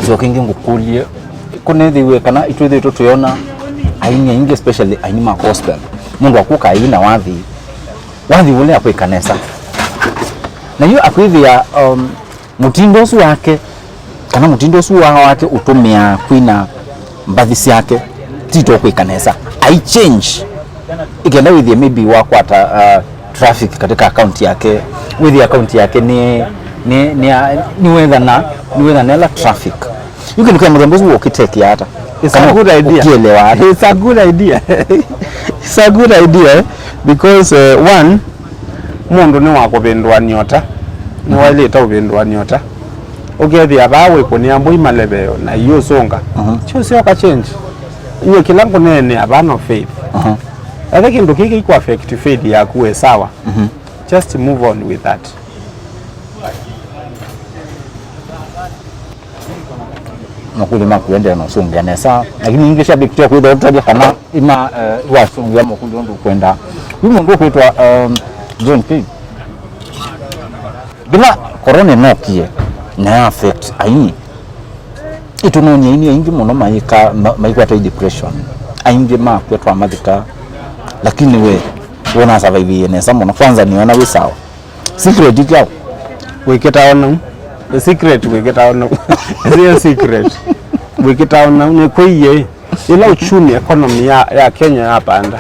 Speaker 1: so kingi ngukulie kunethiwe kana itwethe tuyona aini ingi especially aini ma gospel mundu akuka aina wathi ule akwikanesa na yu akwithia mutindo usu wake kana mutindo usu wake utumia kwina mbathi ciake tito kwikanesa I change ikenda with maybe wakwata traffic katika account yake with account yake ni whether na la traffic you can come mzambuzi ukiteki hata
Speaker 2: it's a good idea it's a good idea it's a good idea because one mundu ni wako bendwa nyota ni waleta ubendwa nyota ugethi abawe kuni ambo imalebeo na hiyo songa sio ka change hiyo kilango nene abano faith I think ndo kiki iko affect faith ya kuwe sawa just move on with that.
Speaker 1: Makulima kuende na sungia nesa lakini ingesha biktia kwa ndio kana ima wasungia makundi ndo kwenda huyu ndo kuitwa John P. Bila corona nokie na affect ai itunonya ini ingi muno maika depression aingi makwetwa mathika lakini we wona survive nesa muno kwanza niona we sawa secret ikao
Speaker 2: wiketa ona the secret wiketa ona the secret wiketa ona ni kuiye ila uchumi economy ya Kenya yapanda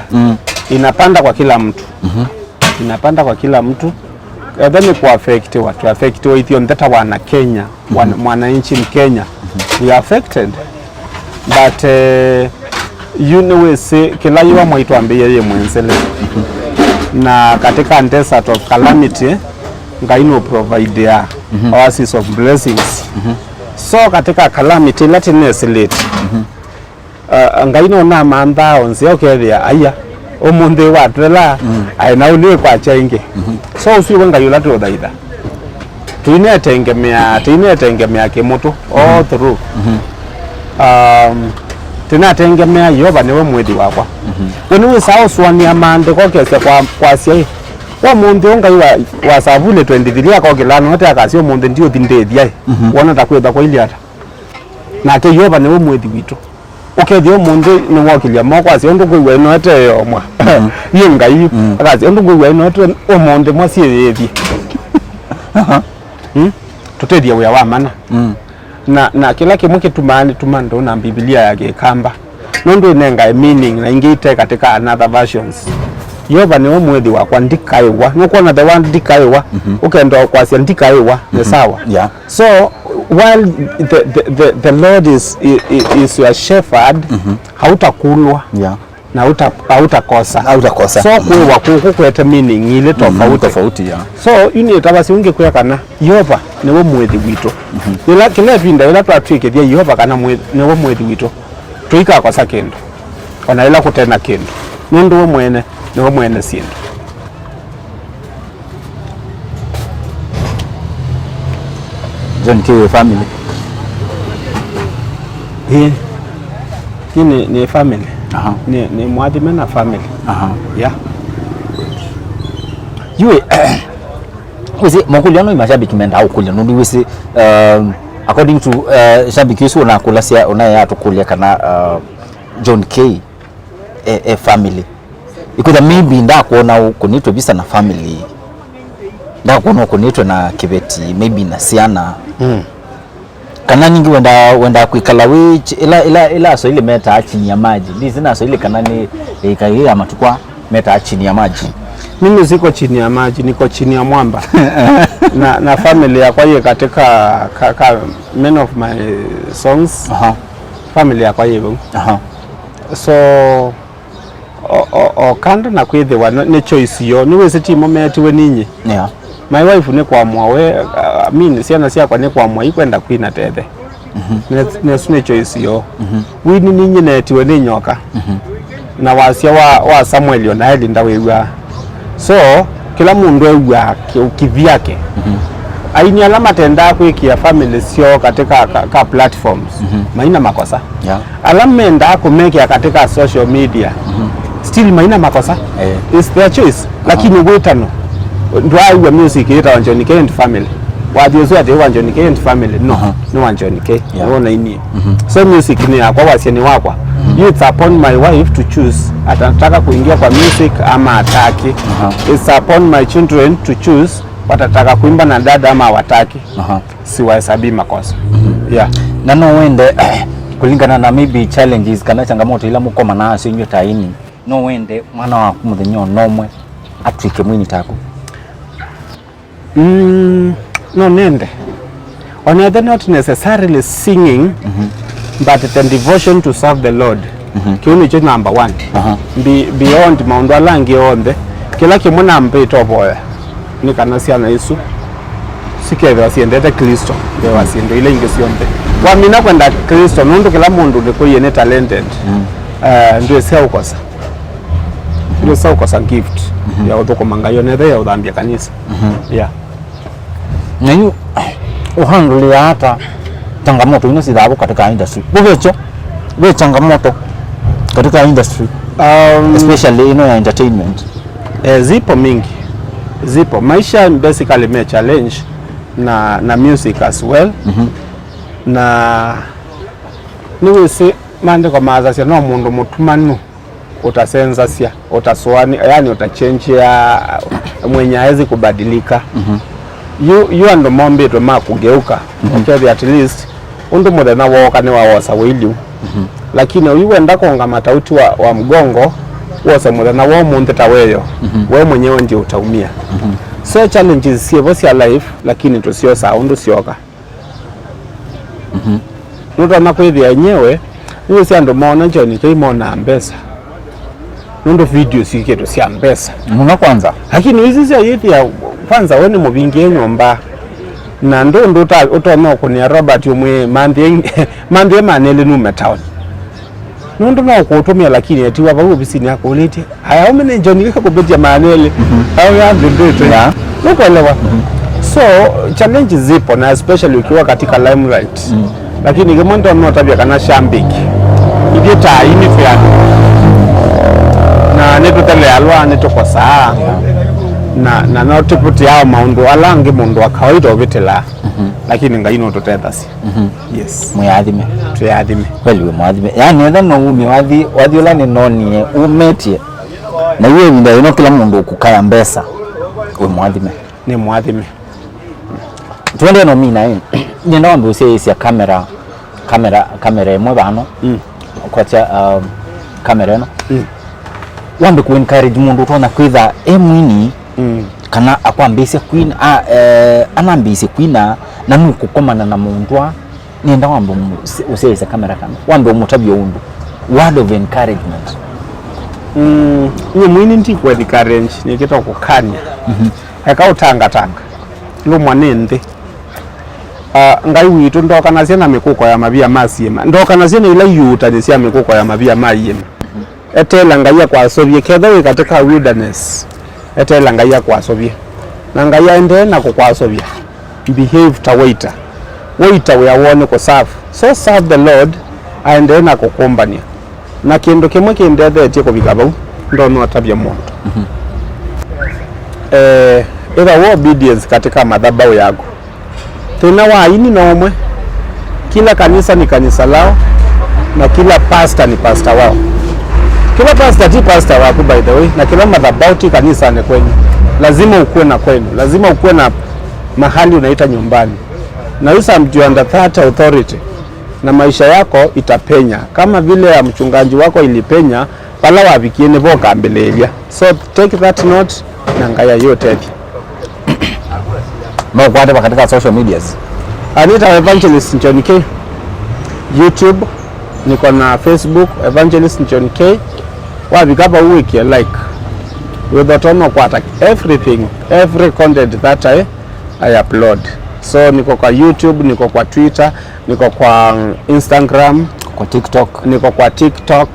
Speaker 2: inapanda kwa kila mtu inapanda kwa kila mtu then ku affect watu affect with ndeta wana Kenya mwananchi Mkenya we are affected but you know we say kila yiwa mwaitwambie yeye mwenzele na katika desert of calamity ngaino provide ya oasis of blessings so katika calamity latin isolate ngaino na manda onse okethia aya omunde watwela aina uli kwa chenge so usiwe ngayula to daida tuinetengemea kimutu all through tunatengemea yoba niwe mwedi wakwa wenu wisao swania mande kokese kwa sia wa munde ongaiwa wasabule 23 akogilano hata akasio munde ndio thindethia wona takwetha kwa iliata na ke yoba niwe mwedi witu ukethio munde ni wokilia moko asio ndukugwa ino ate yomwa yingai akasio ndukugwa ino ate omunde mwasiethi tutedia uya wa mana na kila kimwe tumando na Biblia yake kamba nondo inenga meaning na ingite katika another versions yoba ni omwedi wa kwandikaiwa nuko na the one ndikaiwa ukendo kwa sia ndikaiwa ni sawa so while the Lord is your shepherd hautakulwa na hautakosa so kwa kukwete meaning ile tofauti so ini tabasi ungekuya kana yoba ni omwedi wito ila kile pinda ila twatwike thia yoba kana ni omwedi wito tuika kwa sakendo ona ila kutena kendo nundu omwene ni omwene sindu
Speaker 1: John K family
Speaker 2: ni family ni mwadhime na family
Speaker 1: yue wisi mwakuliano imashabiki menda au kulia nundu wisi according to shabiki yusu unakulasia unayatu kulia kana John K family ikuda maybe nda kuona ukunitwe bisa na family nda kuona ukunitwe na kibeti maybe na siana kana nyingi wenda kuikala wich ila so ile meta chini ya maji ndizina so ile kana ni ikaiya matukwa meta chini ya maji
Speaker 2: mimi siko chini ya maji niko chini ya mwamba na family ya kwa hiyo katika many of my songs family ya kwa hiyo so kanda na kwithiwa ni choice yo ni wese timo metiwe ninyi my wife ni kwa mwawe mimi siana sia kwa ni kwa mwa ikwenda kwina tethe ni choice yo wini ninyi netiwe ni nyoka na wasia wa Samuel na Elinda wewa so kila mundu ewa ukivyake aini alama tenda kuikia family sio katika ka platforms maina makosa alama enda kumeke katika social media still maina makosa it's their choice lakini wetano ndwa music ita John K and family wadiozo ade wa John K and family no wa John K unaona ini so music ni akwa wasiani wakwa it's upon my wife to choose atataka kuingia kwa music ama ataki it's upon my children to choose watataka kuimba na dada ama wataki si wahesabi makosa
Speaker 1: na no wende kulingana na maybe challenges kana changamoto ila mukoma na sinyo taini no wende mwana wa kumuthenyo nomwe atwike mwini tako
Speaker 2: no nende on they're not necessarily singing but the devotion to serve the Lord kiuni cho number 1 beyond maundu alangi onde kila kimwe namba itoboya ni kana siana Yesu sikeve wasiendete Kristo ndio wasiende ile ingesiombe wamina kwenda Kristo nundu kila mundu ndiko yene talented ndio sia ukosa ndio sia ukosa gift ya udoko mangayo nethe ya udhambia kanisa
Speaker 1: na yu uhanduli hata changamoto ino sidhabu katika industry we changamoto katika industry especially ino ya entertainment
Speaker 2: zipo mingi zipo maisha basically me challenge na music as well. Na niwisi maandiko mazasia no mundu mutumanu utasenzasya utaswani, yani utachange ya mwenye hawezi kubadilika. You and mombe to makugeuka. Okay, at least undu muthenya woka ni wawosa wiliu. Lakini uiwenda konga matauti wa mgongo wose muthenya wo munthi ta weyo. We mwenyewe ndio utaumia. So challenges sievo cia life, lakini tusiosa undu sioka. Nutona kwithia enyewe niwe cia andu mona John K mona mbesa. Nundu video siketu cia mbesa.
Speaker 1: Muna kwanza.
Speaker 2: Lakini hizi cia yithia kwanza we ni mubingi nyumba. Na ndu utona kunia Robert umwe mandie manele nume town. Nundu na kutumia lakini ati waba ubisini yako ulete. Aya umene John K kubetia manele. Au ya ndio ya. Nukoelewa. So challenges zipo na especially ukiwa katika limelight. Lakini kama ndo tabia kana shambiki. Idita ini pia. Na neto tele alwa neto kwa saa. Na no tiputi yao maundu alangi mundu wa kawaida obitela. Lakini ngaino totethasi. Yes.
Speaker 1: Muyathime.
Speaker 2: Tuyathime.
Speaker 1: Kweli we muyathime. Yani etha no umi wathi ola ni noni umetie. Na iwe winda ino kila mundu kukaya mbesa. We muyathime.
Speaker 2: Ni muyathime.
Speaker 1: Tuende no mina ino. Nyenda wambe usia kamera emwe bano. Kwacha kamera ino. Wambe ku encourage mundu utona kwitha emwini kana akwambise kwina anambise kwina na nukukomana na mundwa nienda wambe usiese kamera kana wambe umutabyo undu word of encouragement.
Speaker 2: Ni mwini ndi kwa encourage ni kitu kukanya. Heka utanga lu mwanende. Ngai witu ndoka na ciana mikuko ya mabia masiema ndoka na ciana ila yuta ni cia mikuko ya mabia mayema etela ngai kwa sovie ketha we katika wilderness etela ngai kwa sovie na ngai ende na kwa sovie behave ta waiter we awone ko serve so serve the Lord ende na kukumbania na kindu kimwe kindethe tie kubika bau ndo no tabia moto. Ila obedience katika madhabahu yako. Tena waini na omwe. Kila kanisa ni kanisa lao na kila pastor ni pastor wao. Kila pastor ti pastor wako by the way na kila madhabahu ti kanisa ni kwenu. Lazima ukuwe na kwenu. Lazima ukuwe na mahali unaita nyumbani. Na you are under that authority. Na maisha yako itapenya. Kama vile ya mchungaji wako ilipenya pala wabikiene boka mbelelia. So take that note na ngaya yote.
Speaker 1: Kwa katika social medias.
Speaker 2: Anita Evangelist John K. YouTube, niko na Facebook Evangelist John K. Wabikapa wiki like. Without kwa everything, every content that I upload. So niko kwa YouTube, niko kwa Twitter, niko kwa Instagram,
Speaker 1: kwa TikTok,
Speaker 2: niko kwa TikTok.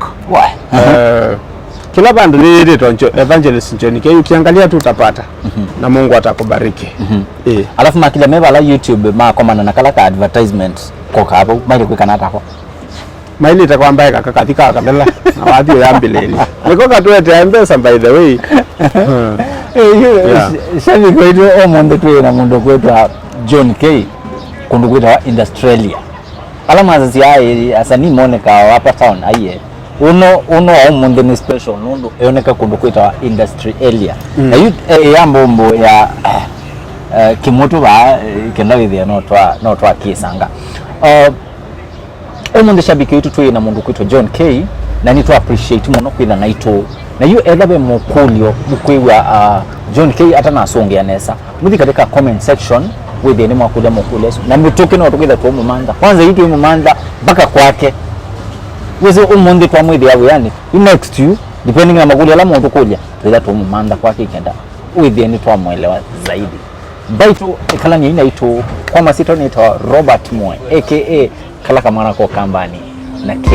Speaker 2: Kila bandu ni Evangelist John K. Ukiangalia tu utapata. Na Mungu atakubariki.
Speaker 1: Alafu makile meba la YouTube makomana na kala ka advertisement kwa hapo maili kwikana tako.
Speaker 2: Maili itakuwa mbaya katika kadala na wadhi ya mbileli. Niko katuete mpesa by the way.
Speaker 1: Shabi kwetu omonde tuwe na mundu kwetu John K. Kundu kwetu wa Industrialia. Alama azazi yae asani moneka hapa town aye. Uno omonde ni special nundu eoneka kundu kwetu wa Industrialia. Na yu yambombo ya kimoto ba kenda withia no twa kisanga. Omonde shabiki wetu tuwe na mundu kwetu John K. Na ni to appreciate muno kwina naito na yu elabe mokulio mukwewa John K. ata na songe anesa muthi katika comment section withia ni mwakuja mokuleso na mitoke no tukitha tu mumanda kwanza yitu mumanda mpaka kwake weze umonde twa mwithia yawe yani next you depending na maguli ala muntu kuja twitha tu mumanda kwake kenda withia ni twa mwelewa zaidi baitu kalani ina itu kwa masito ni to Robert Moy aka kala kamara ko kambani na K.